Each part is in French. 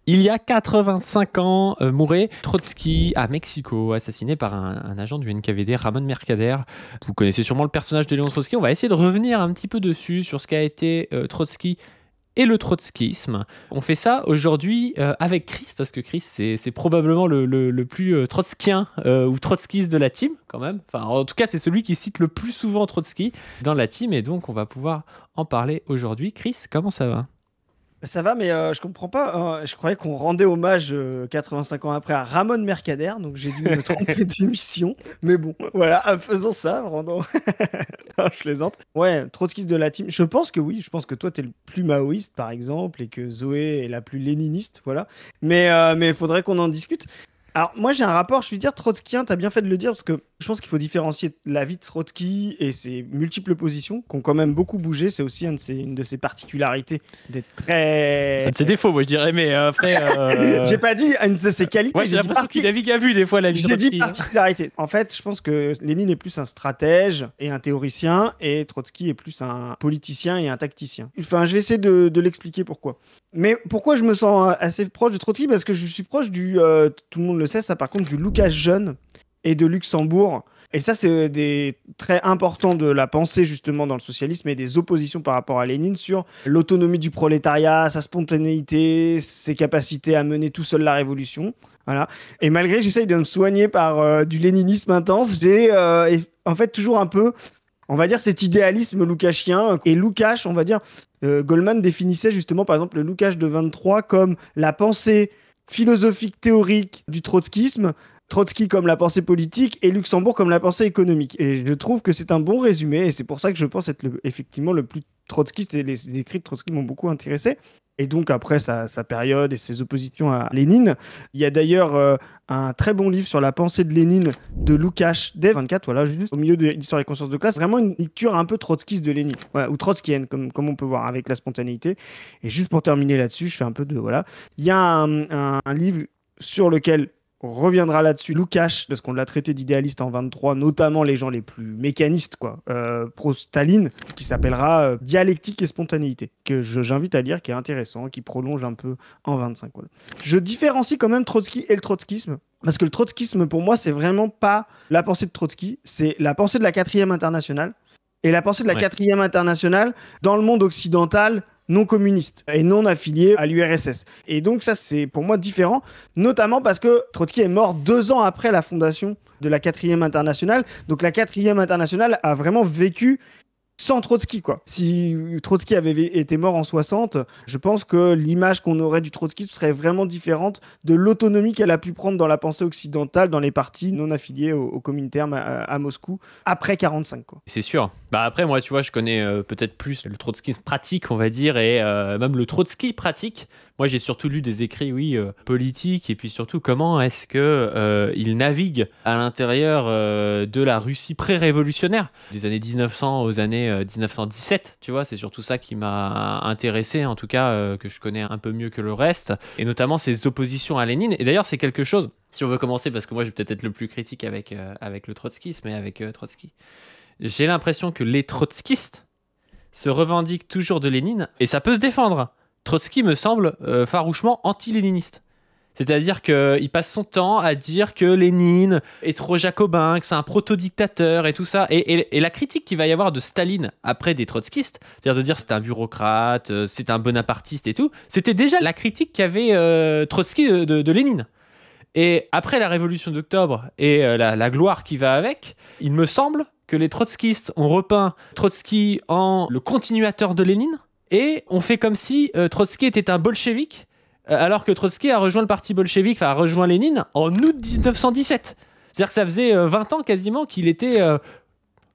Il y a 85 ans, mourait Trotsky à Mexico, assassiné par un agent du NKVD, Ramon Mercader. Vous connaissez sûrement le personnage de Léon Trotsky. On va essayer de revenir un petit peu dessus, sur ce qu'a été Trotsky et le trotskisme. On fait ça aujourd'hui avec Chris, parce que Chris, c'est probablement le plus trotskien ou trotskiste de la team, quand même. Enfin, en tout cas, c'est celui qui cite le plus souvent Trotsky dans la team, et donc on va pouvoir en parler aujourd'hui. Chris, comment ça va? Ça va, mais je comprends pas. Je croyais qu'on rendait hommage 85 ans après à Ramon Mercader, donc j'ai dû me tromper d'émission. Mais bon, voilà, faisons ça, rendons. Non, je plaisante. Ouais, trotskiste de la team. Je pense que oui, je pense que toi, t'es le plus maoïste, par exemple, et que Zoé est la plus léniniste, voilà. Mais il faudrait qu'on en discute. Alors, moi, j'ai un rapport, je veux dire, trotskien, t'as bien fait de le dire, parce que je pense qu'il faut différencier la vie de Trotsky et ses multiples positions, qui ont quand même beaucoup bougé. C'est aussi une de ses particularités d'être Un très. de ses défauts, moi je dirais, mais après. J'ai pas dit une de ses Moi qualités, j'ai l'impression qu'il navigue à vue des fois, l'ami j'ai dit Trotsky. particularité. En fait, je pense que Lénine est plus un stratège et un théoricien, et Trotsky est plus un politicien et un tacticien. Enfin, je vais essayer de l'expliquer pourquoi. Mais pourquoi je me sens assez proche de Trotsky? Parce que je suis proche tout le monde le sait, ça par contre, du Lucas jeune et de Luxembourg. Et ça, c'est des traits importants de la pensée justement dans le socialisme et des oppositions par rapport à Lénine sur l'autonomie du prolétariat, sa spontanéité, ses capacités à mener tout seul la révolution. Voilà. Et malgré que j'essaye de me soigner par du léninisme intense, j'ai en fait toujours un peu, on va dire, cet idéalisme lucashien. Et Lukács, on va dire, Goldman définissait justement par exemple le Lukács de 23 comme la pensée philosophique théorique du trotskisme, Trotsky comme la pensée politique et Luxembourg comme la pensée économique. Et je trouve que c'est un bon résumé et c'est pour ça que je pense être effectivement le plus trotskiste et les écrits de Trotsky m'ont beaucoup intéressé. Et donc après sa période et ses oppositions à Lénine, il y a d'ailleurs un très bon livre sur la pensée de Lénine de Lukács dès 24, voilà, juste au milieu de l'histoire et conscience de classe, vraiment une lecture un peu trotskiste de Lénine, voilà, ou trotskienne, comme on peut voir, avec la spontanéité. Et juste pour terminer là-dessus, je fais un peu de... Voilà. Il y a un livre sur lequel on reviendra là-dessus. Lukács, parce qu'on l'a traité d'idéaliste en 23, notamment les gens les plus mécanistes, quoi, pro-Staline, qui s'appellera Dialectique et spontanéité, que j'invite à lire, qui est intéressant, qui prolonge un peu en 25. Voilà. Je différencie quand même Trotsky et le trotskisme, parce que le trotskisme, pour moi, c'est vraiment pas la pensée de Trotsky, c'est la pensée de la quatrième internationale, et la pensée de la Ouais. quatrième internationale dans le monde occidental non communiste et non affilié à l'URSS. Et donc ça, c'est pour moi différent, notamment parce que Trotsky est mort 2 ans après la fondation de la quatrième internationale. Donc la quatrième internationale a vraiment vécu sans Trotsky, quoi. Si Trotsky avait été mort en 60, je pense que l'image qu'on aurait du Trotsky serait vraiment différente de l'autonomie qu'elle a pu prendre dans la pensée occidentale, dans les partis non affiliés au Comintern à Moscou, après 45, quoi. C'est sûr. Bah après, moi, tu vois, je connais peut-être plus le trotskisme pratique, on va dire, et même le Trotsky pratique. Moi, j'ai surtout lu des écrits, oui, politiques, et puis surtout comment est-ce que il navigue à l'intérieur de la Russie pré-révolutionnaire, des années 1900 aux années 1917. Tu vois, c'est surtout ça qui m'a intéressé, en tout cas, que je connais un peu mieux que le reste, et notamment ses oppositions à Lénine. Et d'ailleurs, c'est quelque chose. Si on veut commencer, parce que moi, je vais peut-être être le plus critique avec le trotskisme et avec Trotsky. J'ai l'impression que les trotskistes se revendiquent toujours de Lénine, et ça peut se défendre. Trotsky me semble farouchement anti-léniniste. C'est-à-dire qu'il passe son temps à dire que Lénine est trop jacobin, que c'est un proto-dictateur et tout ça. Et la critique qu'il va y avoir de Staline après des trotskistes, c'est-à-dire de dire c'est un bureaucrate, c'est un bonapartiste et tout, c'était déjà la critique qu'avait Trotsky de Lénine. Et après la révolution d'octobre et la gloire qui va avec, il me semble que les trotskistes ont repeint Trotsky en le continuateur de Lénine et on fait comme si Trotsky était un bolchevique alors que Trotsky a rejoint le parti bolchevique, enfin a rejoint Lénine en août 1917. C'est-à-dire que ça faisait 20 ans quasiment qu'il était...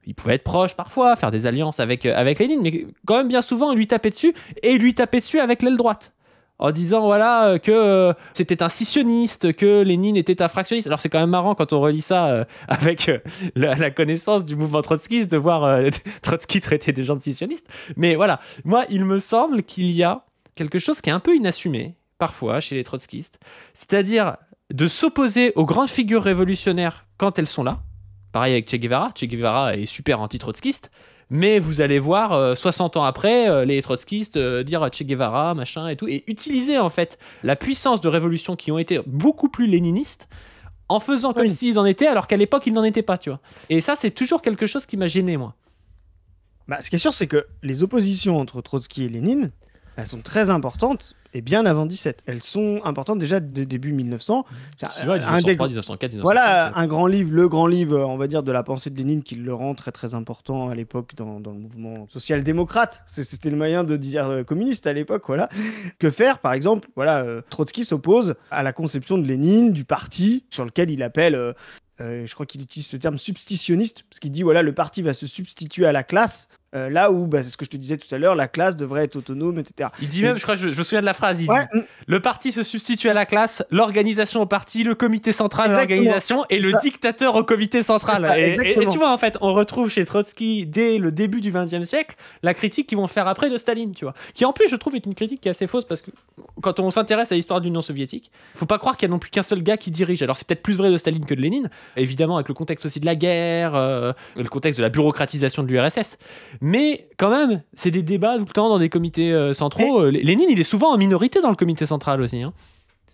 il pouvait être proche parfois, faire des alliances avec Lénine, mais quand même bien souvent, il lui tapait dessus, et il lui tapait dessus avec l'aile droite en disant voilà que c'était un scissionniste, que Lénine était un fractionniste. Alors c'est quand même marrant quand on relit ça avec la connaissance du mouvement trotskiste de voir Trotsky traiter des gens de scissionnistes. Mais voilà, moi il me semble qu'il y a quelque chose qui est un peu inassumé parfois chez les trotskistes, c'est-à-dire de s'opposer aux grandes figures révolutionnaires quand elles sont là. Pareil avec Che Guevara. Che Guevara est super anti-trotskiste, Mais vous allez voir, 60 ans après, les trotskistes dire Che Guevara, machin et tout, et utiliser en fait la puissance de révolution qui ont été beaucoup plus léninistes en faisant comme s'ils en étaient, alors qu'à l'époque ils n'en étaient pas, tu vois. Et ça, c'est toujours quelque chose qui m'a gêné, moi. Bah, ce qui est sûr, c'est que les oppositions entre Trotsky et Lénine, elles sont très importantes et bien avant 17. Elles sont importantes déjà dès début 1900. C'est vrai, 1903, 1904, 1905. Voilà un grand livre, le grand livre, on va dire, de la pensée de Lénine qui le rend très très important à l'époque dans le mouvement social-démocrate. C'était le moyen de dire communiste à l'époque, voilà. Que faire, par exemple, voilà, Trotsky s'oppose à la conception de Lénine, du parti, sur lequel il appelle... je crois qu'il utilise ce terme substitutionniste, parce qu'il dit voilà, le parti va se substituer à la classe, là où, c'est ce que je te disais tout à l'heure, la classe devrait être autonome, etc. Il dit même, je crois, je me souviens de la phrase, il dit le parti se substitue à la classe, l'organisation au parti, le comité central à l'organisation et le dictateur au comité central. Et tu vois, en fait, on retrouve chez Trotsky, dès le début du XXe siècle, la critique qu'ils vont faire après de Staline, tu vois. Qui en plus, je trouve, est une critique qui est assez fausse, parce que quand on s'intéresse à l'histoire de l'Union soviétique, faut pas croire qu'il y a non plus qu'un seul gars qui dirige. Alors c'est peut-être plus vrai de Staline que de Lénine, évidemment avec le contexte aussi de la guerre, le contexte de la bureaucratisation de l'URSS. Mais quand même, c'est des débats tout le temps dans des comités centraux. Lénine, il est souvent en minorité dans le comité central aussi. Hein.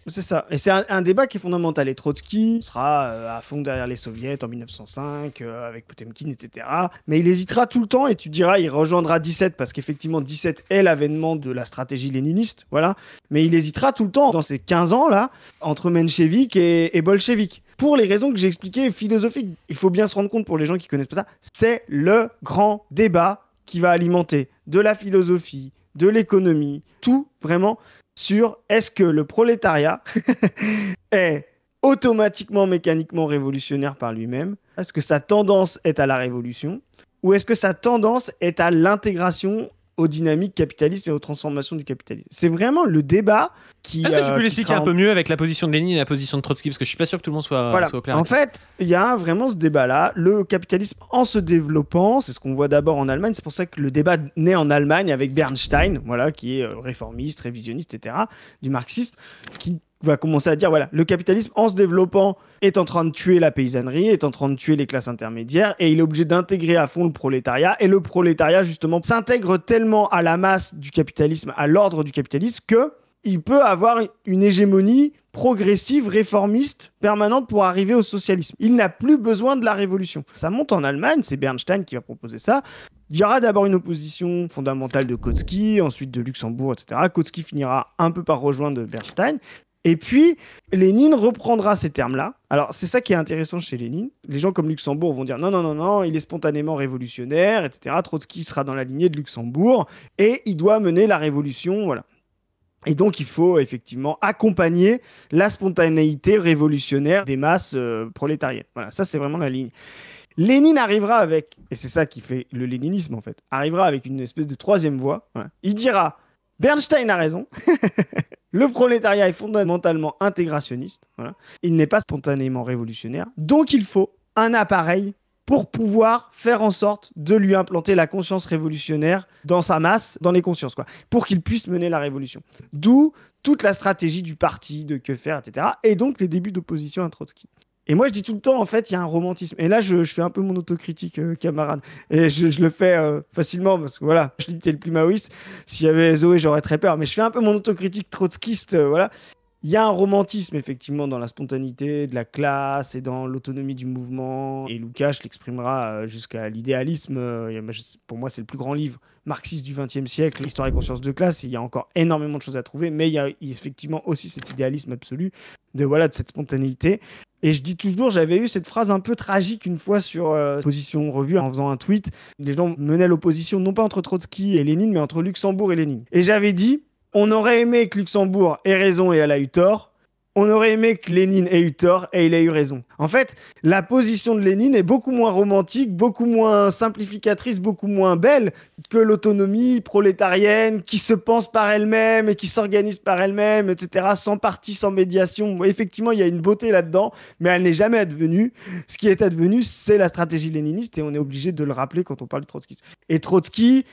C'est ça. Et c'est un débat qui est fondamental. Et Trotsky sera à fond derrière les soviets en 1905, avec Potemkin, etc. Mais il hésitera tout le temps et tu diras, il rejoindra 17 parce qu'effectivement, 17 est l'avènement de la stratégie léniniste. Voilà. Mais il hésitera tout le temps dans ces 15 ans-là entre mencheviks et bolcheviks. Pour les raisons que j'ai expliquées, philosophiques, il faut bien se rendre compte pour les gens qui connaissent pas ça, c'est le grand débat qui va alimenter de la philosophie, de l'économie, tout vraiment sur est-ce que le prolétariat est automatiquement, mécaniquement révolutionnaire par lui-même? Est-ce que sa tendance est à la révolution? Ou est-ce que sa tendance est à l'intégration aux dynamiques capitalistes et aux transformations du capitalisme? C'est vraiment le débat qui... Est-ce que tu peux l'expliquer un peu mieux avec la position de Lénine et la position de Trotsky? Parce que je suis pas sûr que tout le monde soit au clair. En fait, il y a vraiment ce débat-là. Le capitalisme, en se développant, c'est ce qu'on voit d'abord en Allemagne. C'est pour ça que le débat naît en Allemagne avec Bernstein, voilà, qui est réformiste, révisionniste, etc., du marxiste, qui va commencer à dire, voilà, le capitalisme, en se développant, est en train de tuer la paysannerie, est en train de tuer les classes intermédiaires, et il est obligé d'intégrer à fond le prolétariat. Et le prolétariat, justement, s'intègre tellement à la masse du capitalisme, à l'ordre du capitalisme, qu'il peut avoir une hégémonie progressive, réformiste, permanente pour arriver au socialisme. Il n'a plus besoin de la révolution. Ça monte en Allemagne, c'est Bernstein qui va proposer ça. Il y aura d'abord une opposition fondamentale de Kautsky, ensuite de Luxembourg, etc. Kautsky finira un peu par rejoindre Bernstein. Et puis, Lénine reprendra ces termes-là. Alors, c'est ça qui est intéressant chez Lénine. Les gens comme Luxembourg vont dire non, il est spontanément révolutionnaire, etc. Trotsky sera dans la lignée de Luxembourg et il doit mener la révolution, voilà. Et donc, il faut effectivement accompagner la spontanéité révolutionnaire des masses prolétariennes. Voilà, ça, c'est vraiment la ligne. Lénine arrivera avec, et c'est ça qui fait le léninisme en fait, arrivera avec une espèce de troisième voie. Voilà. Il dira, Bernstein a raison, le prolétariat est fondamentalement intégrationniste, voilà. Il n'est pas spontanément révolutionnaire, donc il faut un appareil pour pouvoir faire en sorte de lui implanter la conscience révolutionnaire dans sa masse, dans les consciences, quoi, pour qu'il puisse mener la révolution. D'où toute la stratégie du parti, de que faire, etc. Et donc les débuts d'opposition à Trotsky. Et moi, je dis tout le temps, en fait, il y a un romantisme. Et là, je fais un peu mon autocritique, camarade. Et je le fais facilement, parce que voilà, je dis t'es le plus maoïste. S'il y avait Zoé, j'aurais très peur. Mais je fais un peu mon autocritique trotskiste, voilà. Il y a un romantisme, effectivement, dans la spontanéité de la classe et dans l'autonomie du mouvement. Et Lukács l'exprimera jusqu'à l'idéalisme. Pour moi, c'est le plus grand livre marxiste du XXe siècle, Histoire et conscience de classe. Il y a encore énormément de choses à trouver, mais il y a effectivement aussi cet idéalisme absolu de cette spontanéité. Et je dis toujours, j'avais eu cette phrase un peu tragique une fois sur Position Revue en faisant un tweet. Les gens menaient l'opposition non pas entre Trotsky et Lénine, mais entre Luxembourg et Lénine. Et j'avais dit, on aurait aimé que Luxembourg ait raison et elle a eu tort. On aurait aimé que Lénine ait eu tort et il a eu raison. En fait, la position de Lénine est beaucoup moins romantique, beaucoup moins simplificatrice, beaucoup moins belle que l'autonomie prolétarienne qui se pense par elle-même et qui s'organise par elle-même, etc., sans parti, sans médiation. Effectivement, il y a une beauté là-dedans, mais elle n'est jamais advenue. Ce qui est advenu, c'est la stratégie léniniste et on est obligé de le rappeler quand on parle de Trotsky. Et Trotsky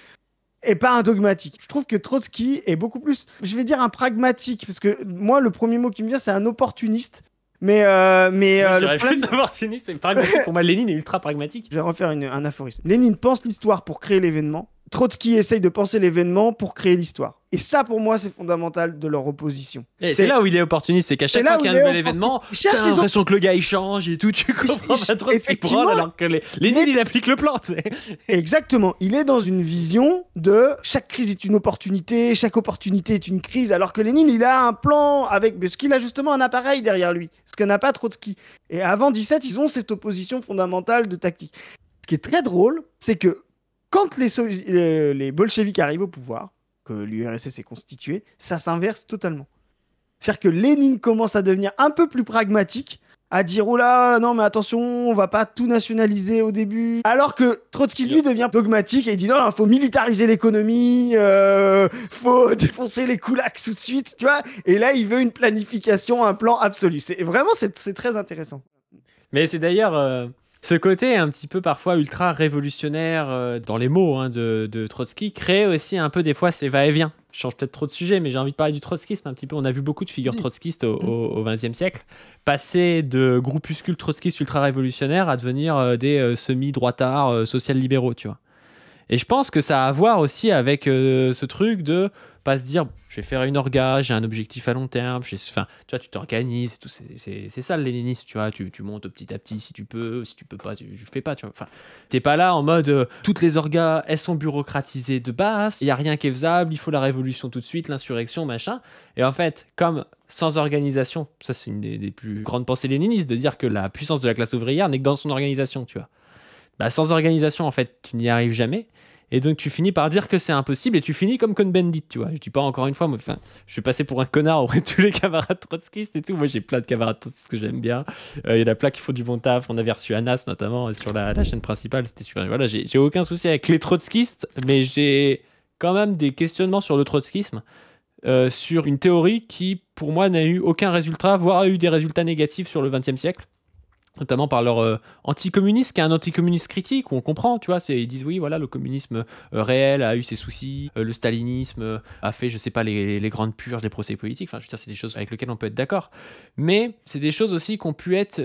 et pas un dogmatique. Je trouve que Trotsky est beaucoup plus, je vais dire un pragmatique, parce que moi, le premier mot qui me vient, c'est un opportuniste, le problème... plus opportuniste, c'est pragmatique. Pour moi, Lénine est ultra pragmatique. Je vais refaire un aphorisme. Lénine pense l'histoire pour créer l'événement. Trotsky essaye de penser l'événement pour créer l'histoire. Et ça, pour moi, c'est fondamental de leur opposition. Et c'est là où il est opportuniste, c'est qu'à chaque fois qu'il y a un nouvel événement, t'as l'impression que le gars il change et tout, tu comprends pas trop ce qu'il prend, alors que Lénine, il applique le plan. Exactement. Il est dans une vision de chaque crise est une opportunité, chaque opportunité est une crise, alors que Lénine, il a un plan parce qu'il a justement un appareil derrière lui, ce que n'a pas Trotsky. Et avant 17, ils ont cette opposition fondamentale de tactique. Ce qui est très drôle, c'est que quand les bolcheviks arrivent au pouvoir, que l'URSS est constituée, ça s'inverse totalement. C'est-à-dire que Lénine commence à devenir un peu plus pragmatique, à dire oh là, non mais attention, on va pas tout nationaliser au début. Alors que Trotsky, lui, devient dogmatique et il dit non, il faut militariser l'économie, faut défoncer les koulaks tout de suite, tu vois. Et là, il veut une planification, un plan absolu. C'est très intéressant. Mais c'est d'ailleurs... ce côté un petit peu parfois ultra révolutionnaire dans les mots de Trotsky crée aussi un peu des fois ces va-et-vient. Je change peut-être trop de sujet, mais j'ai envie de parler du trotskisme un petit peu. On a vu beaucoup de figures trotskistes au XXe siècle passer de groupuscules trotskistes ultra révolutionnaires à devenir des semi-droitards social-libéraux, tu vois. Et je pense que ça a à voir aussi avec ce truc de pas se dire je vais faire une orga, j'ai un objectif à long terme, enfin, tu vois, tu t'organises et tout, c'est ça le léninisme, tu vois, tu montes petit à petit si tu peux pas, tu fais pas, tu vois. Enfin, t'es pas là en mode toutes les orgas, elles sont bureaucratisées de base, il y a rien qui est faisable, il faut la révolution tout de suite, l'insurrection, machin. Et en fait, comme sans organisation, ça c'est une des plus grandes pensées léninistes, de dire que la puissance de la classe ouvrière n'est que dans son organisation, tu vois. Bah, sans organisation, en fait, tu n'y arrives jamais. Et donc tu finis par dire que c'est impossible et tu finis comme Cohn-Bendit, tu vois. Je dis pas encore une fois, moi, je vais passer pour un connard auprès de tous les camarades trotskistes et tout. Moi j'ai plein de camarades trotskistes que j'aime bien. Il y en a plein qui font du bon taf. On avait reçu Anas notamment sur la chaîne principale. C'était super. Voilà, j'ai aucun souci avec les trotskistes, mais j'ai quand même des questionnements sur le trotskisme, sur une théorie qui pour moi n'a eu aucun résultat, voire a eu des résultats négatifs sur le XXe siècle. Notamment par leur anticommunisme, qui est un anticommuniste critique, où on comprend, tu vois, ils disent oui, voilà, le communisme réel a eu ses soucis, le stalinisme a fait, je sais pas, les grandes purges, les procès politiques, enfin, je veux dire, c'est des choses avec lesquelles on peut être d'accord, mais c'est des choses aussi qui ont pu être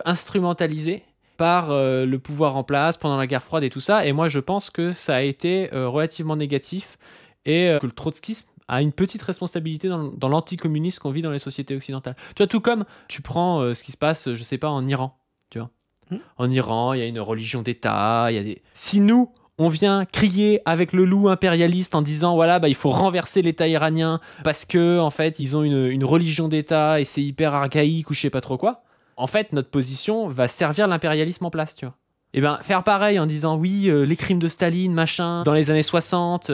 instrumentalisées par le pouvoir en place pendant la guerre froide et tout ça, et moi je pense que ça a été relativement négatif, et que le trotskisme a une petite responsabilité dans l'anticommunisme qu'on vit dans les sociétés occidentales. Tu vois, tout comme tu prends ce qui se passe, je sais pas, en Iran, tu vois. En Iran, il y a une religion d'État, il y a des... Si nous, on vient crier avec le loup impérialiste en disant, voilà, bah, il faut renverser l'État iranien parce que, en fait, ils ont une religion d'État et c'est hyper archaïque ou je sais pas trop quoi, en fait, notre position va servir l'impérialisme en place, tu vois. Et ben faire pareil en disant oui, les crimes de Staline, machin, dans les années 60,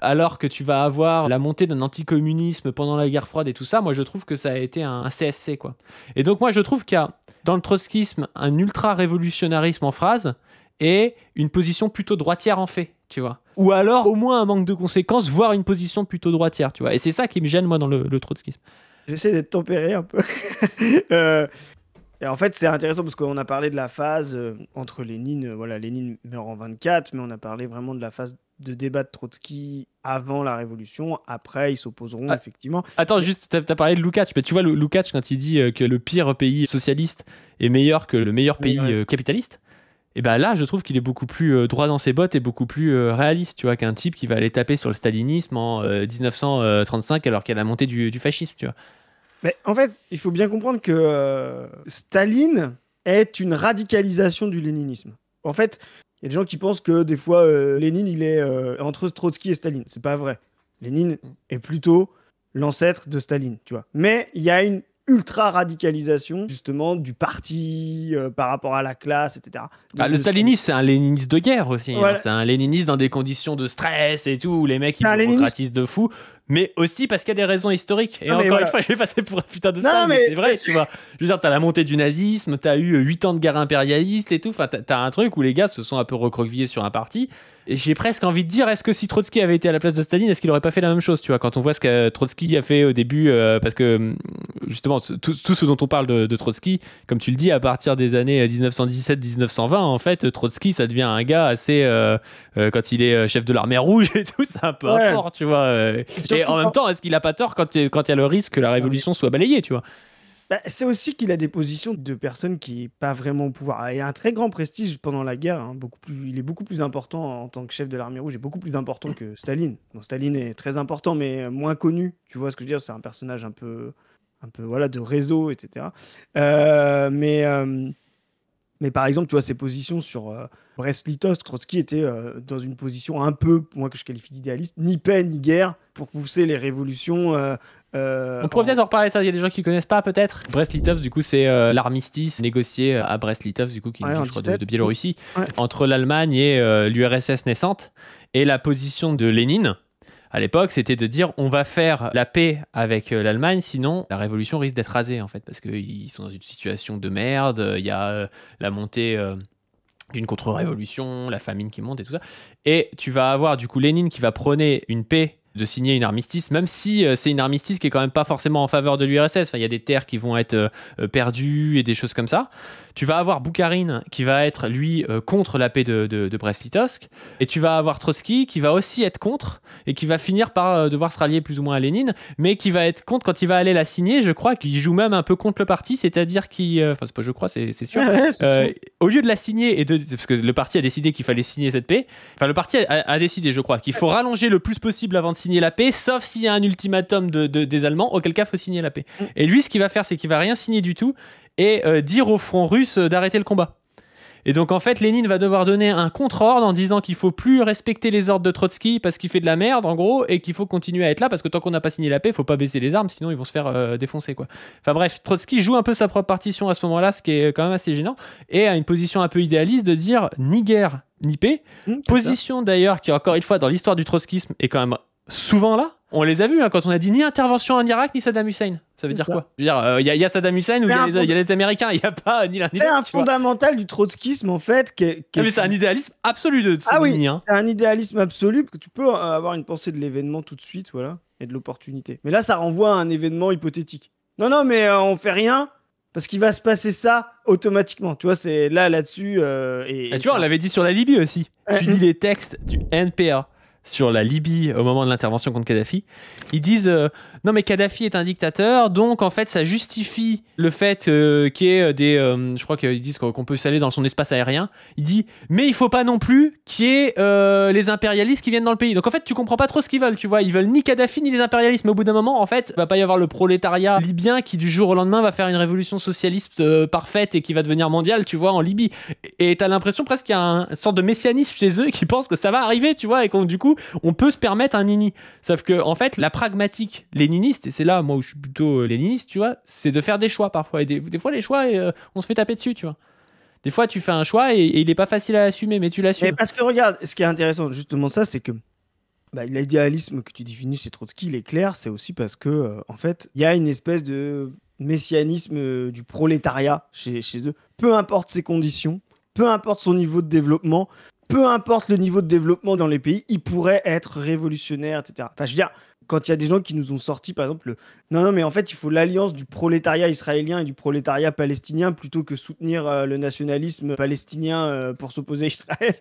alors que tu vas avoir la montée d'un anticommunisme pendant la guerre froide et tout ça, moi je trouve que ça a été un CSC, quoi. Et donc moi je trouve qu'il y a dans le trotskisme un ultra-révolutionnarisme en phrase et une position plutôt droitière en fait, tu vois. Ou alors au moins un manque de conséquences, voire une position plutôt droitière, tu vois. Et c'est ça qui me gêne moi dans le trotskisme. J'essaie d'être tempéré un peu. Et en fait, c'est intéressant parce qu'on a parlé de la phase entre Lénine, voilà, Lénine meurt en 24, mais on a parlé vraiment de la phase de débat de Trotsky avant la Révolution. Après, ils s'opposeront effectivement. Attends, juste, t'as parlé de Lukács, mais tu vois, Lukács, quand il dit que le pire pays socialiste est meilleur que le meilleur pays capitaliste, et ben là, je trouve qu'il est beaucoup plus droit dans ses bottes et beaucoup plus réaliste, tu vois, qu'un type qui va aller taper sur le stalinisme en 1935 alors qu'il y a la montée du fascisme, tu vois. Mais en fait, il faut bien comprendre que Staline est une radicalisation du léninisme. En fait, il y a des gens qui pensent que des fois, Lénine, il est entre Trotsky et Staline. C'est pas vrai. Lénine est plutôt l'ancêtre de Staline, tu vois. Mais il y a une ultra-radicalisation, justement, du parti par rapport à la classe, etc. Le stalinisme, c'est un léniniste de guerre aussi. Voilà. C'est un léniniste dans des conditions de stress et tout, où les mecs, ils bureaucratisent de fou. Mais aussi parce qu'il y a des raisons historiques. Et encore une fois, je vais passer pour un putain de star, mais c'est vrai, tu vois. Je veux dire, t'as la montée du nazisme, t'as eu 8 ans de guerre impérialiste et tout. Enfin, t'as un truc où les gars se sont un peu recroquevillés sur un parti. Et j'ai presque envie de dire, est-ce que si Trotsky avait été à la place de Staline, est-ce qu'il aurait pas fait la même chose, tu vois, quand on voit ce que Trotsky a fait au début, parce que justement, tout ce dont on parle de Trotsky, comme tu le dis, à partir des années 1917-1920, en fait, Trotsky, ça devient un gars assez, quand il est chef de l'armée rouge et tout, c'est un peu fort, tu vois. Et en même temps, est-ce qu'il a pas tort quand il y a le risque que la révolution soit balayée, tu vois? Bah, c'est aussi qu'il a des positions de personnes qui n'est pas vraiment au pouvoir. Il a un très grand prestige pendant la guerre, hein, il est beaucoup plus important en tant que chef de l'armée rouge, et beaucoup plus important que Staline. Bon, Staline est très important, mais moins connu. Tu vois ce que je veux dire? C'est un personnage un peu voilà, de réseau, etc. Mais par exemple, tu vois, ses positions sur Brest-Litovsk, Trotsky était dans une position un peu, moi que je qualifie d'idéaliste, ni paix ni guerre, pour pousser les révolutions. On pourrait peut-être en reparler, ça. Il y a des gens qui connaissent pas, peut-être. Brest-Litovsk, du coup, c'est l'armistice négocié à Brest-Litovsk, du coup, qui est une ville, je crois, de Biélorussie, entre l'Allemagne et l'URSS naissante. Et la position de Lénine, à l'époque, c'était de dire on va faire la paix avec l'Allemagne, sinon la révolution risque d'être rasée, en fait, parce qu'ils sont dans une situation de merde. Il y a la montée d'une contre-révolution, la famine qui monte et tout ça. Et tu vas avoir, du coup, Lénine qui va prôner une paix, de signer une armistice, même si c'est une armistice qui est quand même pas forcément en faveur de l'URSS. Enfin, il y a des terres qui vont être perdues et des choses comme ça. Tu vas avoir Boukharine qui va être, lui, contre la paix de Brest-Litovsk. Et tu vas avoir Trotsky qui va aussi être contre et qui va finir par devoir se rallier plus ou moins à Lénine, mais qui va être contre quand il va aller la signer, je crois, qu'il joue même un peu contre le parti, c'est-à-dire qu'il... Enfin, c'est pas je crois, c'est sûr. Sûr. Au lieu de la signer, parce que le parti a décidé qu'il fallait signer cette paix, enfin, le parti a décidé, je crois, qu'il faut rallonger le plus possible avant de signer la paix, sauf s'il y a un ultimatum des Allemands, auquel cas il faut signer la paix. Et lui, ce qu'il va faire, c'est qu'il va rien signer du tout et dire au front russe d'arrêter le combat. Et donc en fait, Lénine va devoir donner un contre-ordre en disant qu'il faut plus respecter les ordres de Trotsky parce qu'il fait de la merde, en gros, et qu'il faut continuer à être là parce que tant qu'on n'a pas signé la paix, il faut pas baisser les armes, sinon ils vont se faire défoncer, quoi. Enfin bref, Trotsky joue un peu sa propre partition à ce moment-là, ce qui est quand même assez gênant, et a une position un peu idéaliste de dire ni guerre ni paix. Position d'ailleurs qui, encore une fois, dans l'histoire du trotskisme est quand même souvent là. On les a vus quand on a dit ni intervention en Irak ni Saddam Hussein. Ça veut dire quoi? Je veux dire, il y a Saddam Hussein ou il y a les Américains, il n'y a pas ni l'un ni l'autre. C'est un fondamental du trotskisme en fait. Mais c'est un idéalisme absolu de oui, c'est un idéalisme absolu parce que tu peux avoir une pensée de l'événement tout de suite, voilà, et de l'opportunité. Mais là, ça renvoie à un événement hypothétique. Non, mais on fait rien. Parce qu'il va se passer ça automatiquement. Tu vois, c'est là-dessus. Tu vois, on l'avait dit sur la Libye aussi. Tu lis les textes du NPA sur la Libye au moment de l'intervention contre Kadhafi. Ils disent non, mais Kadhafi est un dictateur, donc en fait, ça justifie le fait qu'il y ait des. Je crois qu'ils disent qu'on peut s'aller dans son espace aérien. Il dit mais il faut pas non plus qu'il y ait les impérialistes qui viennent dans le pays. Donc en fait, tu comprends pas trop ce qu'ils veulent. Tu vois, ils veulent ni Kadhafi ni les impérialistes. Mais au bout d'un moment, en fait, il va pas y avoir le prolétariat libyen qui du jour au lendemain va faire une révolution socialiste parfaite et qui va devenir mondiale, tu vois, en Libye. Et t'as l'impression presque qu'il y a une sorte de messianisme chez eux qui pensent que ça va arriver, tu vois, et qu'on du coup, on peut se permettre un nini. Sauf que en fait, la pragmatique léniniste, et c'est là moi où je suis plutôt léniniste, tu vois, c'est de faire des choix parfois. Et des fois, les choix, on se fait taper dessus, tu vois. Des fois, tu fais un choix et il est pas facile à assumer, mais tu l'assumes. Mais parce que regarde, ce qui est intéressant, justement, ça, c'est que l'idéalisme que tu définis chez Trotsky, il est clair, c'est aussi parce que, en fait, il y a une espèce de messianisme du prolétariat chez eux. Peu importe ses conditions, peu importe son niveau de développement, peu importe le niveau de développement dans les pays, il pourrait être révolutionnaire, etc. Enfin, je veux dire, quand il y a des gens qui nous ont sorti, par exemple, non, mais en fait, il faut l'alliance du prolétariat israélien et du prolétariat palestinien plutôt que soutenir le nationalisme palestinien pour s'opposer à Israël.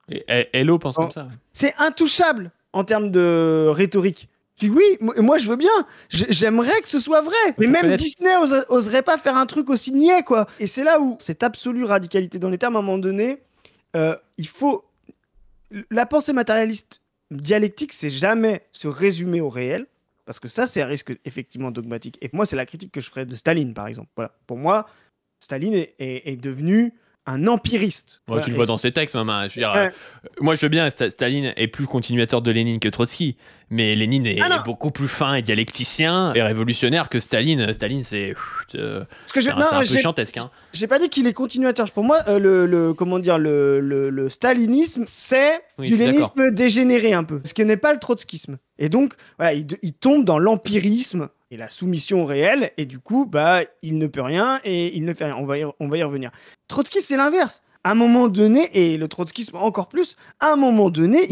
Et Hello pense comme ça. C'est intouchable en termes de rhétorique. Je dis oui, moi je veux bien. J'aimerais que ce soit vrai. Mais même Disney oserait pas faire un truc aussi niais, quoi. Et c'est là où cette absolue radicalité dans les termes, à un moment donné, il faut... La pensée matérialiste dialectique, c'est jamais se résumer au réel, parce que ça, c'est un risque effectivement dogmatique. Et moi, c'est la critique que je ferais de Staline, par exemple. Voilà. Pour moi, Staline est devenu un empiriste. Ouais, tu le vois dans ses textes, maman. Je veux dire, moi, je veux bien, Staline est plus continuateur de Lénine que Trotsky, mais Lénine est beaucoup plus fin et dialecticien et révolutionnaire que Staline. Staline, c'est un peu chantesque. Hein. J'ai pas dit qu'il est continuateur. Pour moi, le stalinisme, c'est du lénisme dégénéré un peu, ce qui n'est pas le trotskisme. Et donc, voilà, il tombe dans l'empirisme et la soumission au réel, et du coup, il ne peut rien et il ne fait rien. On va y revenir. Trotsky, c'est l'inverse. À un moment donné, et le trotskisme encore plus, à un moment donné,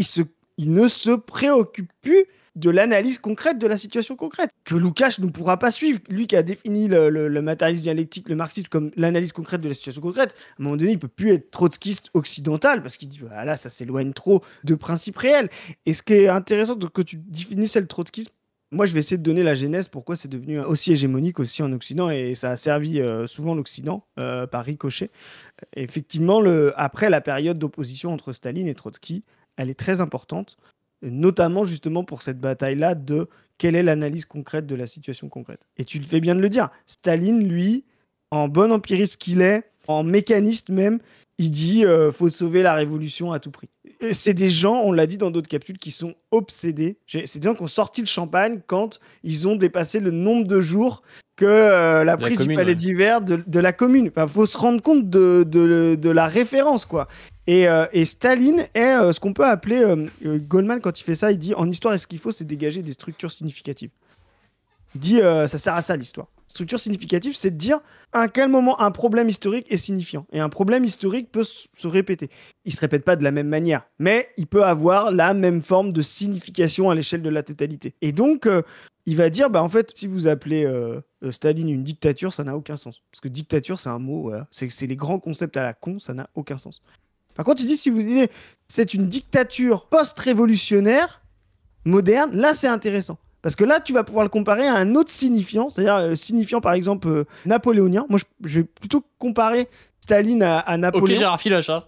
il ne se préoccupe plus de l'analyse concrète de la situation concrète, que Lukács ne pourra pas suivre. Lui qui a défini le matérialisme dialectique, le marxisme comme l'analyse concrète de la situation concrète, à un moment donné, il ne peut plus être trotskiste occidental, parce qu'il dit, ça s'éloigne trop de principes réels. Et ce qui est intéressant que tu définisses le trotskisme, Moi, je vais essayer de donner la genèse, pourquoi c'est devenu aussi hégémonique aussi en Occident, et ça a servi souvent l'Occident par ricochet. Effectivement, après la période d'opposition entre Staline et Trotsky, elle est très importante, notamment justement pour cette bataille-là de quelle est l'analyse concrète de la situation concrète. Et tu le fais bien de le dire, Staline, lui, en bon empiriste qu'il est, en mécaniste même, il dit faut sauver la révolution à tout prix. Et c'est des gens, on l'a dit dans d'autres capsules, qui sont obsédés. C'est des gens qui ont sorti le champagne quand ils ont dépassé le nombre de jours que la prise du palais d'hiver de la commune. Enfin, faut se rendre compte de la référence, quoi. Et Staline est ce qu'on peut appeler Goldman, quand il fait ça, il dit en histoire, ce qu'il faut, c'est dégager des structures significatives. Il dit ça sert à ça l'histoire. Structure significative, c'est de dire à quel moment un problème historique est signifiant. Et un problème historique peut se répéter. Il ne se répète pas de la même manière, mais il peut avoir la même forme de signification à l'échelle de la totalité. Et donc, il va dire, en fait, si vous appelez Staline une dictature, ça n'a aucun sens. Parce que dictature, c'est un mot, voilà. C'est les grands concepts à la con, ça n'a aucun sens. Par contre, il dit, si vous dites, c'est une dictature post-révolutionnaire, moderne, là, c'est intéressant. Parce que là, tu vas pouvoir le comparer à un autre signifiant, c'est-à-dire le signifiant, par exemple, napoléonien. Moi, je vais plutôt comparer Staline à Napoléon. Ok, Gérard Filoche, hein.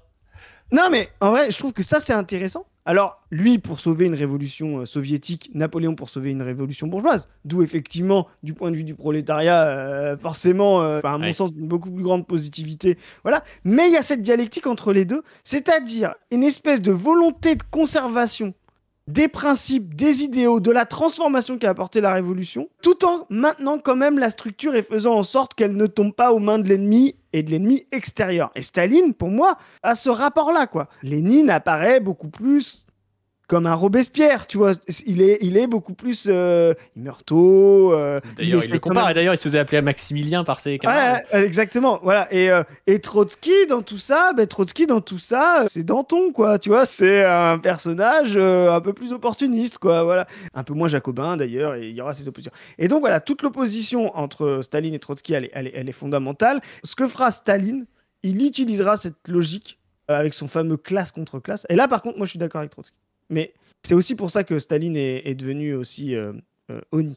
Non, mais en vrai, je trouve que ça, c'est intéressant. Alors, lui, pour sauver une révolution soviétique, Napoléon pour sauver une révolution bourgeoise. D'où, effectivement, du point de vue du prolétariat, forcément, à mon sens, une beaucoup plus grande positivité. Voilà. Mais il y a cette dialectique entre les deux, c'est-à-dire une espèce de volonté de conservation des principes, des idéaux, de la transformation qu'a apporté la révolution, tout en maintenant quand même la structure et faisant en sorte qu'elle ne tombe pas aux mains de l'ennemi et de l'ennemi extérieur. Et Staline, pour moi, a ce rapport-là, quoi. Lénine apparaît beaucoup plus comme un Robespierre, tu vois. Il est beaucoup plus... il meurt tôt. D'ailleurs, il le compare. Et d'ailleurs, il se faisait appeler Maximilien par ses camarades. Ouais, exactement. Voilà. Et Trotsky, dans tout ça, c'est Danton, quoi. Tu vois, c'est un personnage un peu plus opportuniste, quoi. Voilà. Un peu moins jacobin, d'ailleurs, et il y aura ses oppositions. Et donc, voilà, toute l'opposition entre Staline et Trotsky, elle est fondamentale. Ce que fera Staline, il utilisera cette logique avec son fameux classe contre classe. Et là, par contre, moi, je suis d'accord avec Trotsky. Mais c'est aussi pour ça que Staline est devenu aussi Oni.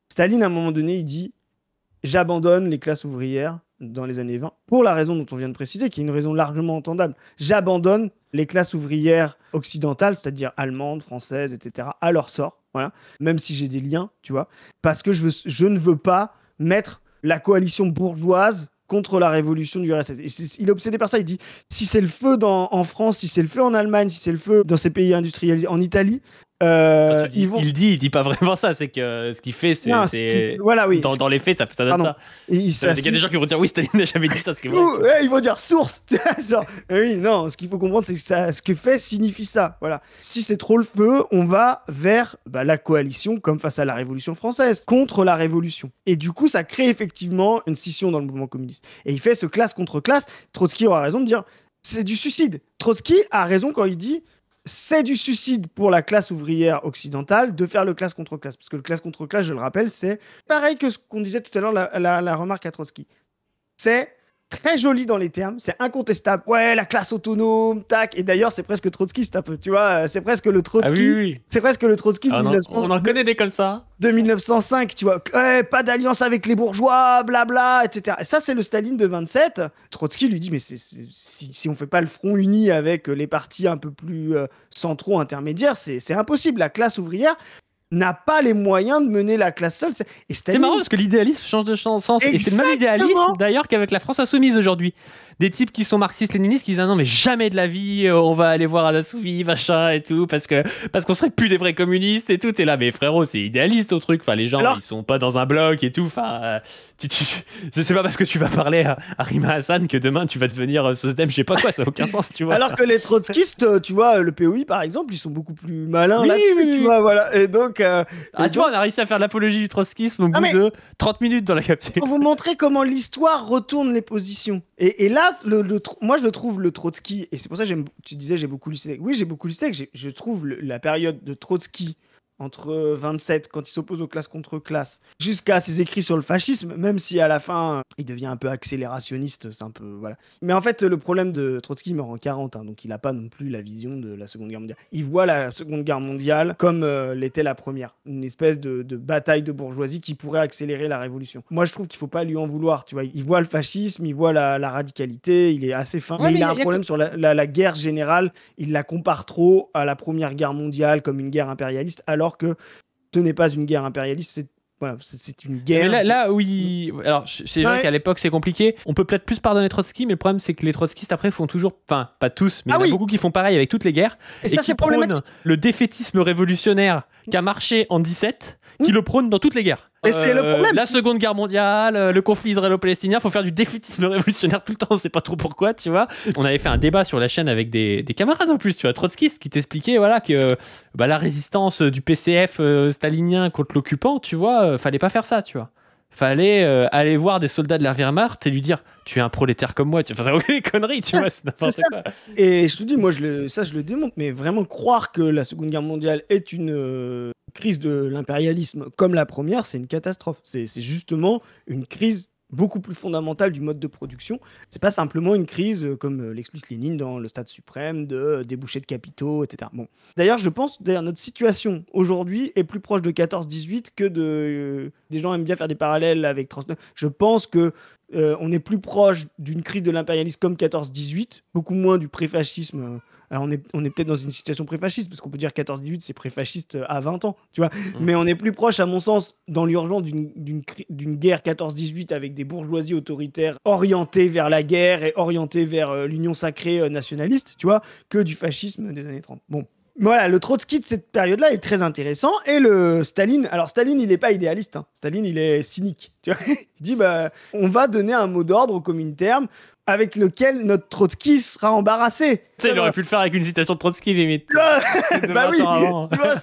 Staline, à un moment donné, il dit « J'abandonne les classes ouvrières dans les années 20, pour la raison dont on vient de préciser, qui est une raison largement entendable. J'abandonne les classes ouvrières occidentales, c'est-à-dire allemandes, françaises, etc., à leur sort, voilà. Même si j'ai des liens, tu vois, parce que je ne veux pas mettre la coalition bourgeoise contre la révolution du RSS. Il est obsédé par ça. Il dit, si c'est le feu en France, si c'est le feu en Allemagne, si c'est le feu dans ces pays industrialisés, en Italie, il dit pas vraiment ça. C'est que ce qu'il fait, c'est voilà, oui. Dans les faits, ça donne ça. Il y a des gens qui vont dire, oui, Staline n'a jamais dit ça. Ils vont dire source. Genre, oui, non, ce qu'il faut comprendre, c'est que ce que fait signifie ça. Voilà. Si c'est trop le feu, on va vers la coalition, comme face à la Révolution française, contre la Révolution. Et du coup, ça crée effectivement une scission dans le mouvement communiste. Et il fait ce classe contre classe. Trotsky aura raison de dire, c'est du suicide. Trotsky a raison quand il dit, c'est du suicide pour la classe ouvrière occidentale de faire le classe contre classe. Parce que le classe contre classe, je le rappelle, c'est pareil que ce qu'on disait tout à l'heure, la remarque à Trotsky. C'est très joli dans les termes, c'est incontestable. Ouais, la classe autonome, tac. Et d'ailleurs, c'est presque trotskiste un peu, tu vois. C'est presque le Trotsky. Ah oui. C'est presque le Trotsky de 1900. On en connaît des comme ça. De 1905, tu vois. Ouais, pas d'alliance avec les bourgeois, blabla, etc. Et ça, c'est le Staline de 27. Trotsky lui dit, mais si on fait pas le front uni avec les partis un peu plus centraux, intermédiaires, c'est impossible. La classe ouvrière n'a pas les moyens de mener la classe seule. C'est marrant parce que l'idéalisme change de sens. Exactement. Et c'est le même idéalisme d'ailleurs qu'avec la France insoumise aujourd'hui. Des types qui sont marxistes-léninistes qui disent ah non mais jamais de la vie on va aller voir Assouvi machin et tout parce qu'on serait plus des vrais communistes et tout. T'es là mais frérot c'est idéaliste au truc. Enfin les gens ils sont pas dans un bloc et tout. Enfin c'est pas parce que tu vas parler à Rima Hassan que demain tu vas devenir SOSDEM je sais pas quoi, ça n'a aucun sens tu vois. Alors que les trotskistes tu vois le POI par exemple ils sont beaucoup plus malins là-dessus tu vois voilà et donc tu vois on a réussi à faire l'apologie du trotskisme au bout de 30 minutes dans la capsule. Pour vous montrer comment l'histoire retourne les positions et là moi je le trouve le Trotsky et c'est pour ça que tu disais j'ai beaucoup lu Sénèque. Oui j'ai beaucoup lu Sénèque, je trouve la période de Trotsky entre 27, quand il s'oppose aux classes contre classes, jusqu'à ses écrits sur le fascisme, même si à la fin, il devient un peu accélérationniste, c'est un peu... Voilà. Mais en fait, le problème de Trotsky, il meurt en 40, hein, donc il n'a pas non plus la vision de la Seconde Guerre mondiale. Il voit la Seconde Guerre mondiale comme l'était la première, une espèce de bataille de bourgeoisie qui pourrait accélérer la révolution. Moi, je trouve qu'il ne faut pas lui en vouloir, tu vois. Il voit le fascisme, il voit la radicalité, il est assez fin. Ouais, mais il a un y a problème sur la guerre générale, il la compare trop à la Première Guerre mondiale comme une guerre impérialiste, alors que ce n'est pas une guerre impérialiste, c'est une guerre. Mais là, oui. Alors, c'est vrai qu'à l'époque, c'est compliqué. On peut peut-être plus pardonner Trotsky, mais le problème, c'est que les trotskistes, après, font toujours. Enfin, pas tous, mais il y en a beaucoup qui font pareil avec toutes les guerres. Et ça, qui c'est problématique. prônent le défaitisme révolutionnaire qui a marché en 17, qui le prône dans toutes les guerres. Et c'est le problème. La Seconde Guerre mondiale, le conflit israélo-palestinien, faut faire du défaitisme révolutionnaire tout le temps, on sait pas trop pourquoi, tu vois. On avait fait un débat sur la chaîne avec des camarades en plus, tu vois, trotskistes, qui t'expliquaient voilà, que la résistance du PCF stalinien contre l'occupant, tu vois, fallait pas faire ça, tu vois. Fallait aller voir des soldats de la Wehrmacht et lui dire tu es un prolétaire comme moi, enfin, c'est aucune connerie, tu vois, c'est n'importe quoi. Et je te dis, moi, je le démontre, mais vraiment croire que la Seconde Guerre mondiale est une crise de l'impérialisme comme la première, c'est une catastrophe. C'est justement une crise beaucoup plus fondamentale du mode de production. C'est pas simplement une crise, comme l'explique Lénine dans le Stade suprême, de débouchés de capitaux, etc. Bon. D'ailleurs, je pense que notre situation aujourd'hui est plus proche de 14-18 que de... des gens aiment bien faire des parallèles avec 39. Je pense que on est plus proche d'une crise de l'impérialisme comme 14-18, beaucoup moins du préfascisme. Alors on est peut-être dans une situation préfasciste, parce qu'on peut dire 14-18 c'est préfasciste à 20 ans, tu vois. Mais on est plus proche, à mon sens, dans l'urgence d'une guerre 14-18 avec des bourgeoisies autoritaires orientées vers la guerre et orientées vers l'union sacrée nationaliste, tu vois, que du fascisme des années 30. Bon. Voilà, le Trotsky de cette période-là est très intéressant. Et le Staline, alors Staline, il n'est pas idéaliste. Hein. Staline, il est cynique. Tu vois, il dit, on va donner un mot d'ordre au Comintern avec lequel notre Trotsky sera embarrassé. Tu sais, il aurait pu le faire avec une citation de Trotsky, limite. Bah oui, tu vois,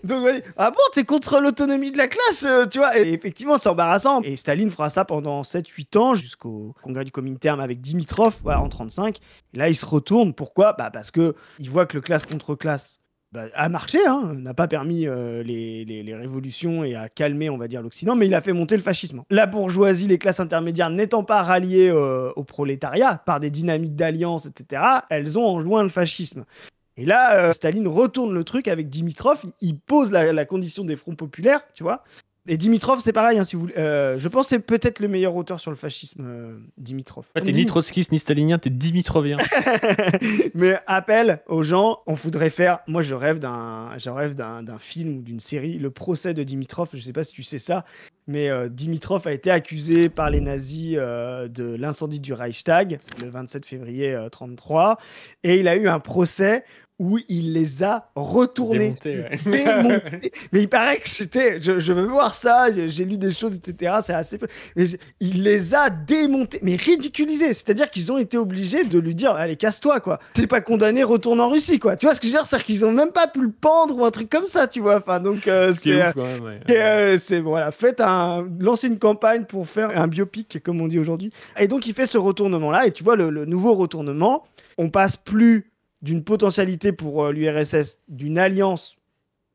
donc, ah bon, t'es contre l'autonomie de la classe, tu vois. Et effectivement, c'est embarrassant. Et Staline fera ça pendant 7-8 ans, jusqu'au congrès du Comintern avec Dimitrov, voilà, en 35. Et là, il se retourne. Pourquoi ? Parce que il voit que le classe contre classe a marché, hein, n'a pas permis les révolutions et a calmé, on va dire, l'Occident, mais il a fait monter le fascisme. La bourgeoisie, les classes intermédiaires n'étant pas ralliées au prolétariat par des dynamiques d'alliance, etc., elles ont enjoint le fascisme. Et là, Staline retourne le truc avec Dimitrov, il pose la condition des fronts populaires, tu vois. Et Dimitrov, c'est pareil, hein, si vous, je pense que c'est peut-être le meilleur auteur sur le fascisme, Dimitrov. Ouais, t'es ni trotskiste ni stalinien, t'es dimitrovien. Mais appel aux gens, on voudrait faire. Moi, je rêve d'un film ou d'une série, Le procès de Dimitrov. Je sais pas si tu sais ça, mais Dimitrov a été accusé par les nazis de l'incendie du Reichstag le 27 février 1933, et il a eu un procès où il les a retournés. Démontés. Mais il paraît que c'était... Je veux voir ça, j'ai lu des choses, etc. C'est assez... Mais il les a démontés, mais ridiculisés. C'est-à-dire qu'ils ont été obligés de lui dire « Allez, casse-toi, quoi. T'es pas condamné, retourne en Russie, quoi. » Tu vois ce que je veux dire ? C'est-à-dire qu'ils ont même pas pu le pendre ou un truc comme ça, tu vois. Enfin, donc, voilà, lancez une campagne pour faire un biopic, comme on dit aujourd'hui. Et donc, il fait ce retournement-là. Et tu vois, le nouveau retournement, on passe plus d'une potentialité pour l'URSS, d'une alliance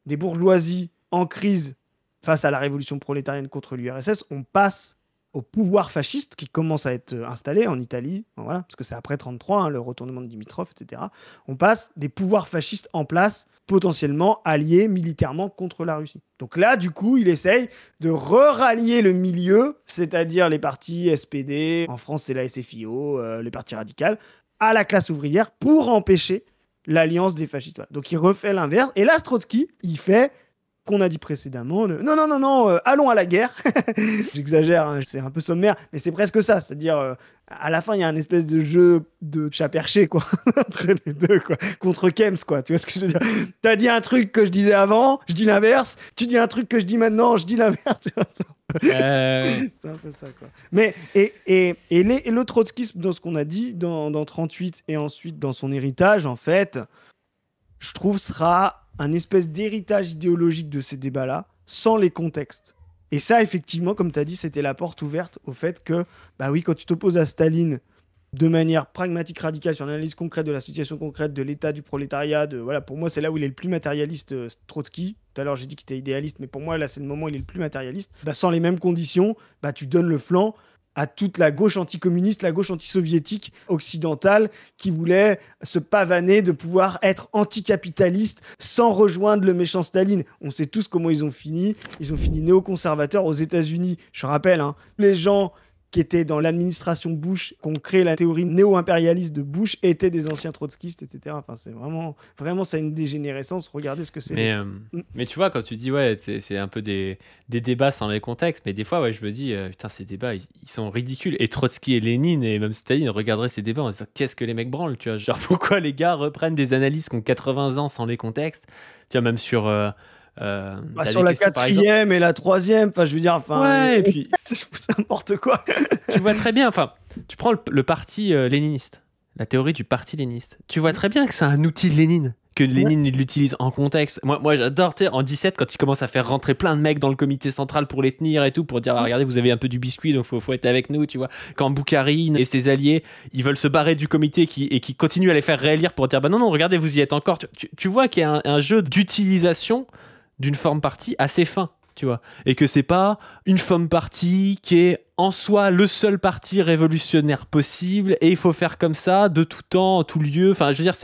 des bourgeoisies en crise face à la révolution prolétarienne contre l'URSS, on passe au pouvoir fasciste qui commence à être installé en Italie, voilà, parce que c'est après 1933, hein, le retournement de Dimitrov, etc. On passe des pouvoirs fascistes en place, potentiellement alliés militairement contre la Russie. Donc là, du coup, il essaye de rallier le milieu, c'est-à-dire les partis SPD, en France c'est la SFIO, les partis radicaux, à la classe ouvrière pour empêcher l'alliance des fascistes. Voilà. Donc il refait l'inverse. Et là, Trotsky, il fait qu'on a dit précédemment, non, allons à la guerre. J'exagère, hein, c'est un peu sommaire, mais c'est presque ça. C'est-à-dire, à la fin, il y a un espèce de jeu de chat perché, quoi, entre les deux, quoi, contre Kems, quoi. Tu vois ce que je veux dire ? T'as dit un truc que je disais avant, je dis l'inverse. Tu dis un truc que je dis maintenant, je dis l'inverse. Tu vois, c'est un peu ça, quoi. Mais le trotskisme, dans ce qu'on a dit dans 38 et ensuite dans son héritage, en fait, je trouve sera un espèce d'héritage idéologique de ces débats-là, sans les contextes. Et ça, effectivement, comme tu as dit, c'était la porte ouverte au fait que, bah oui, quand tu t'opposes à Staline de manière pragmatique, radicale, sur l'analyse concrète de la situation concrète, de l'état du prolétariat, voilà, pour moi, c'est là où il est le plus matérialiste, Trotsky. Tout à l'heure, j'ai dit qu'il était idéaliste, mais pour moi, là, c'est le moment où il est le plus matérialiste. Sans les mêmes conditions, tu donnes le flanc à toute la gauche anticommuniste, la gauche anti-soviétique occidentale qui voulait se pavaner de pouvoir être anticapitaliste sans rejoindre le méchant Staline. On sait tous comment ils ont fini. Ils ont fini néoconservateurs aux États-Unis. Je rappelle, les gens qui étaient dans l'administration Bush, qui ont créé la théorie néo-impérialiste de Bush, étaient des anciens trotskistes, etc. Enfin, c'est vraiment, ça a une dégénérescence. Regardez ce que c'est. Mais tu vois, quand tu dis, c'est un peu des débats sans les contextes, mais des fois, je me dis, putain, ces débats, ils sont ridicules. Et Trotsky et Lénine, et même Staline, regarderaient ces débats en se disant, qu'est-ce que les mecs branlent, tu vois, genre, pourquoi les gars reprennent des analyses qui ont 80 ans sans les contextes, tu vois, même sur... sur la quatrième et la troisième, je veux dire, ouais, et puis c'est n'importe quoi. Tu vois très bien, tu prends le parti léniniste, la théorie du parti léniniste. Tu vois très bien que c'est un outil de Lénine, que Lénine l'utilise en contexte. Moi j'adore, en 17, quand il commence à faire rentrer plein de mecs dans le comité central pour les tenir et tout, pour dire, regardez, vous avez un peu du biscuit, donc faut être avec nous, tu vois. Quand Boukharine et ses alliés, ils veulent se barrer du comité et qui continuent à les faire réélire pour dire, non, regardez, vous y êtes encore. Tu vois qu'il y a un jeu d'utilisation d'une forme parti assez fin, tu vois, et que c'est pas une forme parti qui est en soi le seul parti révolutionnaire possible et il faut faire comme ça de tout temps, en tout lieu. Enfin, je veux dire,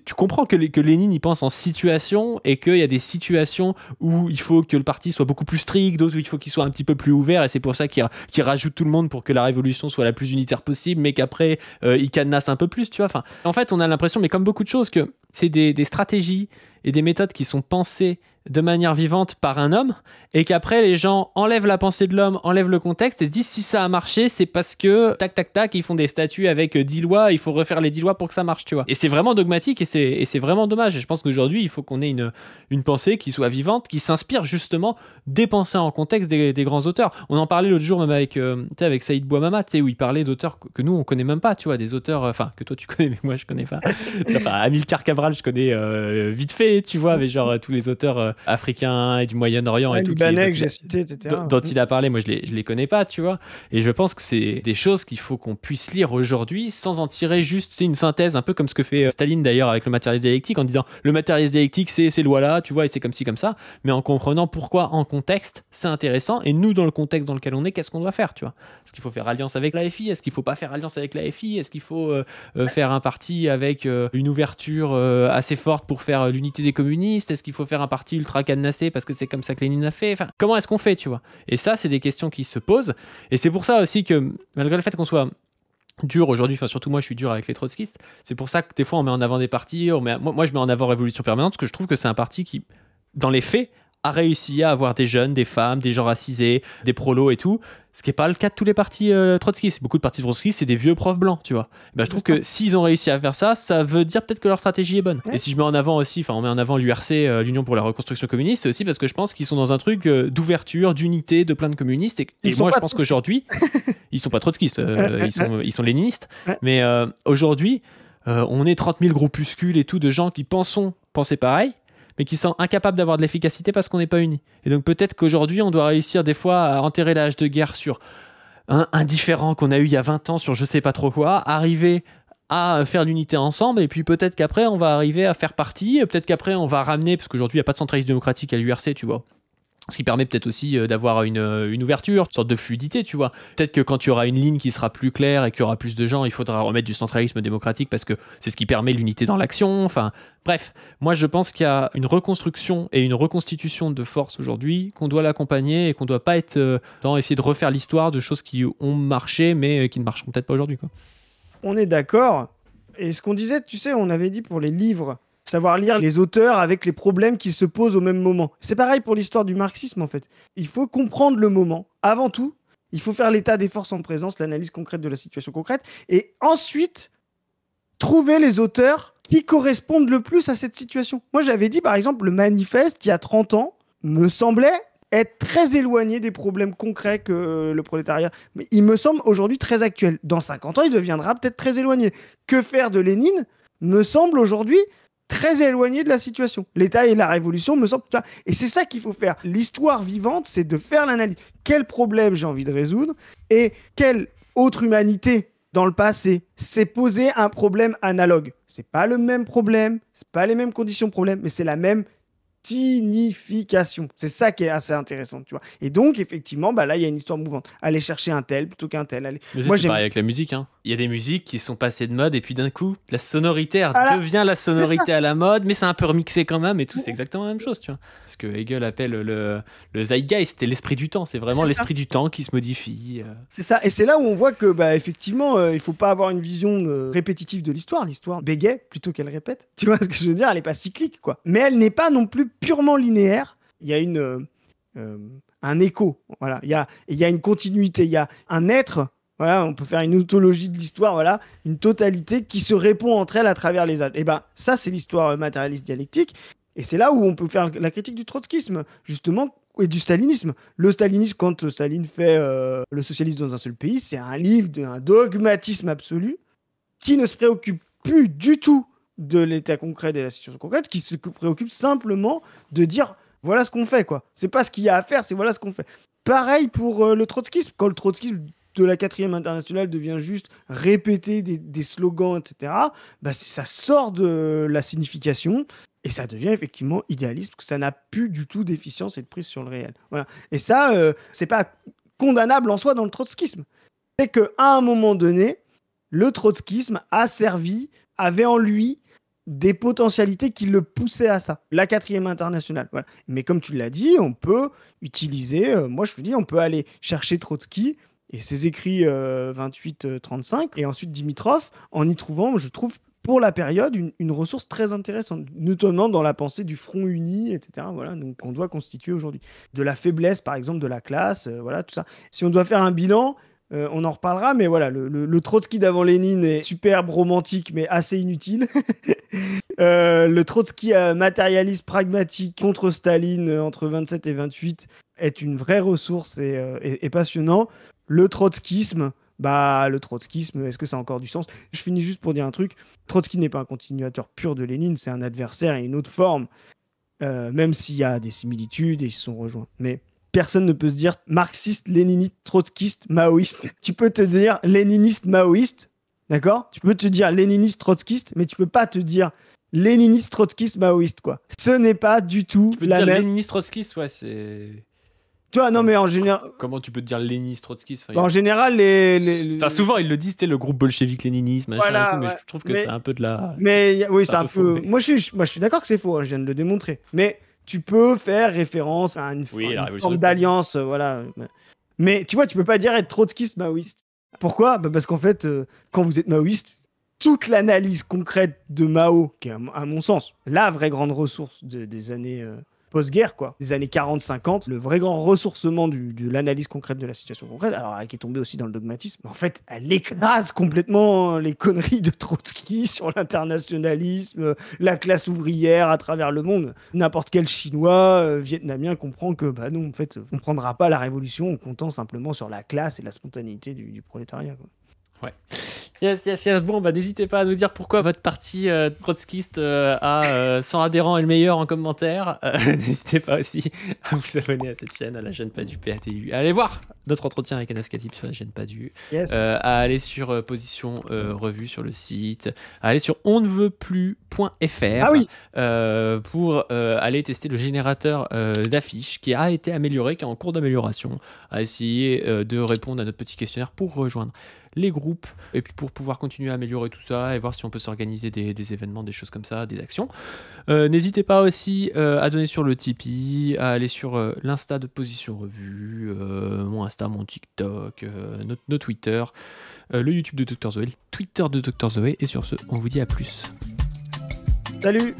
tu comprends que Lénine il pense en situation et qu'il y a des situations où il faut que le parti soit beaucoup plus strict, d'autres où il faut qu'il soit un petit peu plus ouvert, et c'est pour ça qu'il rajoute tout le monde pour que la révolution soit la plus unitaire possible, mais qu'après il cadenasse un peu plus, tu vois. Enfin, en fait, on a l'impression, mais comme beaucoup de choses, que c'est des stratégies et des méthodes qui sont pensées de manière vivante par un homme, et qu'après les gens enlèvent la pensée de l'homme, enlèvent le contexte et se disent, si ça a marché, c'est parce que tac, ils font des statuts avec 10 lois, il faut refaire les 10 lois pour que ça marche, tu vois. Et c'est vraiment dogmatique, et c'est vraiment dommage. Et je pense qu'aujourd'hui, il faut qu'on ait une pensée qui soit vivante, qui s'inspire justement des pensées en contexte des grands auteurs. On en parlait l'autre jour même avec Saïd Bouamama, où il parlait d'auteurs que nous on connaît même pas, tu vois, des auteurs, que toi tu connais mais moi je connais pas. Amilcar Cabral, je connais vite fait, tu vois, mais genre tous les auteurs africains et du Moyen-Orient et tout, libanais que j'ai cité, etc. Dont il a parlé, moi je les connais pas, tu vois. Et je pense que c'est des choses qu'il faut qu'on puisse lire aujourd'hui sans en tirer juste une synthèse, un peu comme ce que fait Staline d'ailleurs avec le matérialisme dialectique, en disant le matérialisme dialectique c'est ces lois-là, tu vois, et c'est comme ci, comme ça, mais en comprenant pourquoi en contexte c'est intéressant, et nous dans le contexte dans lequel on est, qu'est-ce qu'on doit faire, tu vois. Est-ce qu'il faut faire alliance avec la FI? Est-ce qu'il faut pas faire alliance avec la FI? Est-ce qu'il faut faire un parti avec une ouverture assez forte pour faire l'unité des communistes? Est-ce qu'il faut faire un parti ultra cadenassé parce que c'est comme ça que Lénine a fait? Enfin, comment est-ce qu'on fait, tu vois? Et ça, c'est des questions qui se posent, et c'est pour ça aussi que malgré le fait qu'on soit dur aujourd'hui, surtout moi je suis dur avec les trotskistes, c'est pour ça que des fois on met en avant des partis, moi je mets en avant Révolution Permanente, parce que je trouve que c'est un parti qui, dans les faits, a réussi à avoir des jeunes, des femmes, des gens racisés, des prolos et tout, ce qui n'est pas le cas de tous les partis trotskistes. Beaucoup de partis trotskistes, c'est des vieux profs blancs, tu vois. Je trouve que s'ils ont réussi à faire ça, ça veut dire peut-être que leur stratégie est bonne. Ouais. Et si je mets en avant aussi, on met en avant l'URC, l'Union pour la reconstruction communiste, c'est aussi parce que je pense qu'ils sont dans un truc d'ouverture, d'unité, de plein de communistes, et moi je pense qu'aujourd'hui, ils sont pas trotskistes, ils sont léninistes, ouais. Mais aujourd'hui, on est 30 000 groupuscules et tout de gens qui pensaient pareil, mais qui sont incapables d'avoir de l'efficacité parce qu'on n'est pas unis. Et donc peut-être qu'aujourd'hui, on doit réussir des fois à enterrer l'âge de guerre sur un différend qu'on a eu il y a 20 ans sur je sais pas trop quoi, arriver à faire l'unité ensemble, et puis peut-être qu'après, on va arriver à faire partie, peut-être qu'après, on va ramener, parce qu'aujourd'hui, il n'y a pas de centralisme démocratique à l'URC, tu vois. Ce qui permet peut-être aussi d'avoir une ouverture, une sorte de fluidité, tu vois. Peut-être que quand il y aura une ligne qui sera plus claire et qu'il y aura plus de gens, il faudra remettre du centralisme démocratique parce que c'est ce qui permet l'unité dans l'action. Enfin, bref, moi je pense qu'il y a une reconstruction et une reconstitution de force aujourd'hui, qu'on doit l'accompagner et qu'on ne doit pas être dans essayer de refaire l'histoire de choses qui ont marché mais qui ne marcheront peut-être pas aujourd'hui, quoi. On est d'accord. Et ce qu'on disait, tu sais, on avait dit pour les livres, savoir lire les auteurs avec les problèmes qui se posent au même moment. C'est pareil pour l'histoire du marxisme, en fait. Il faut comprendre le moment. Avant tout, il faut faire l'état des forces en présence, l'analyse concrète de la situation concrète, et ensuite, trouver les auteurs qui correspondent le plus à cette situation. Moi, j'avais dit, par exemple, le manifeste, il y a 30 ans, me semblait être très éloigné des problèmes concrets que le prolétariat. Mais il me semble aujourd'hui très actuel. Dans 50 ans, il deviendra peut-être très éloigné. Que faire de Lénine me semble aujourd'hui très éloigné de la situation. L'État et la Révolution me semblent... Et c'est ça qu'il faut faire. L'histoire vivante, c'est de faire l'analyse. Quel problème j'ai envie de résoudre et quelle autre humanité dans le passé, c'est poser un problème analogue. C'est pas le même problème, c'est pas les mêmes conditions de problème, mais c'est la même signification. C'est ça qui est assez intéressant, tu vois. Et donc, effectivement, bah là, il y a une histoire mouvante. Aller chercher un tel plutôt qu'un tel. Mais Moi, c'est j'aime. pareil avec la musique, hein. Il y a des musiques qui sont passées de mode et puis d'un coup, la sonorité Voilà, devient la c'est ça. sonorité à la mode, mais c'est un peu remixé quand même et tout, c'est exactement la même chose, tu vois. Ce que Hegel appelle le zeitgeist, c'est l'esprit du temps, c'est vraiment C'est ça. l'esprit du temps qui se modifie. C'est ça. Et c'est là où on voit que, bah, effectivement, il faut pas avoir une vision répétitive de l'histoire. L'histoire bégaye plutôt qu'elle répète. Tu vois ce que je veux dire? Elle n'est pas cyclique, quoi. Mais elle n'est pas non plus purement linéaire. Il y a un écho. Voilà. Il y a une continuité. Il y a un être. Voilà, on peut faire une ontologie de l'histoire, voilà, une totalité qui se répond entre elles à travers les âges. Et ben, ça, c'est l'histoire matérialiste dialectique. Et c'est là où on peut faire la critique du trotskisme, justement, et du stalinisme. Le stalinisme, quand Staline fait le socialisme dans un seul pays, c'est un livre d'un dogmatisme absolu qui ne se préoccupe plus du tout de l'état concret, de la situation concrète, qui se préoccupe simplement de dire voilà ce qu'on fait, quoi. C'est pas ce qu'il y a à faire, c'est voilà ce qu'on fait. Pareil pour le trotskisme. Quand le trotskisme de la 4e internationale devient juste répéter des slogans, etc., bah, ça sort de la signification et ça devient effectivement idéaliste, parce que ça n'a plus du tout d'efficience et de prise sur le réel. Voilà. Et ça, c'est pas condamnable en soi dans le trotskisme. C'est qu'à un moment donné, le trotskisme avait en lui des potentialités qui le poussaient à ça. La 4e internationale. Voilà. Mais comme tu l'as dit, on peut utiliser, moi je te dis, on peut aller chercher Trotsky et ses écrits 28-35, et ensuite Dimitrov, en y trouvant, je trouve, pour la période, une ressource très intéressante, notamment dans la pensée du front uni, etc. Voilà, donc on doit constituer aujourd'hui. De la faiblesse, par exemple, de la classe, voilà, tout ça. Si on doit faire un bilan, on en reparlera, mais voilà, le Trotsky d'avant Lénine est superbe, romantique, mais assez inutile. Le Trotsky matérialiste, pragmatique contre Staline entre 27 et 28 est une vraie ressource et passionnant. Le trotskisme, est-ce que ça a encore du sens? Je finis juste pour dire un truc. Trotsky n'est pas un continuateur pur de Lénine, c'est un adversaire et une autre forme, même s'il y a des similitudes et ils se sont rejoints. Mais personne ne peut se dire marxiste, léniniste, trotskiste, maoïste. Tu peux te dire léniniste, maoïste, d'accord? Tu peux te dire léniniste, trotskiste, mais tu peux pas te dire léniniste, trotskiste, maoïste, quoi. Ce n'est pas du tout Tu peux te la dire même. léniniste trotskiste, ouais, c'est. Tu vois, non, mais en général. Comment tu peux te dire léniniste trotskiste? En général, Enfin, souvent, ils le disent, c'était le groupe bolchevique léninisme, machin voilà, et tout, mais ouais. je trouve que c'est un peu de la. Mais oui, c'est un peu. faux, mais- Moi, je suis d'accord que c'est faux, hein, je viens de le démontrer. Mais tu peux faire référence à une la révolution forme de- d'alliance, voilà. Mais tu vois, tu peux pas dire être trotskiste maoïste. Pourquoi? Bah, parce qu'en fait, quand vous êtes maoïste, toute l'analyse concrète de Mao, qui est à mon sens la vraie grande ressource des années post-guerre, quoi, des années 40-50, le vrai grand ressourcement de l'analyse concrète de la situation concrète, alors qui est tombée aussi dans le dogmatisme, en fait, elle écrase complètement les conneries de Trotsky sur l'internationalisme, la classe ouvrière à travers le monde. N'importe quel Chinois, Vietnamien comprend que, bah non, en fait, on ne prendra pas la révolution en comptant simplement sur la classe et la spontanéité du prolétariat, quoi. Ouais. Yes. Bon, bah n'hésitez pas à nous dire pourquoi votre parti trotskiste à 100 adhérents est le meilleur en commentaire. N'hésitez pas aussi à vous abonner à cette chaîne, à la chaîne Pas du PATU. Allez voir notre entretien avec Anas Khatib sur la chaîne Pas du. Yes. À aller sur Position Revue sur le site, à aller sur onneveutplus.fr Ah oui. pour aller tester le générateur d'affiches qui a été amélioré, qui est en cours d'amélioration, à essayer de répondre à notre petit questionnaire pour rejoindre les groupes et puis pour pouvoir continuer à améliorer tout ça et voir si on peut s'organiser des événements, des choses comme ça, des actions. N'hésitez pas aussi à donner sur le Tipeee, à aller sur l'Insta de Position Revue, mon Insta, mon TikTok, nos Twitter, le YouTube de Dr Zoé, le Twitter de Dr Zoé, et sur ce, on vous dit à plus. Salut.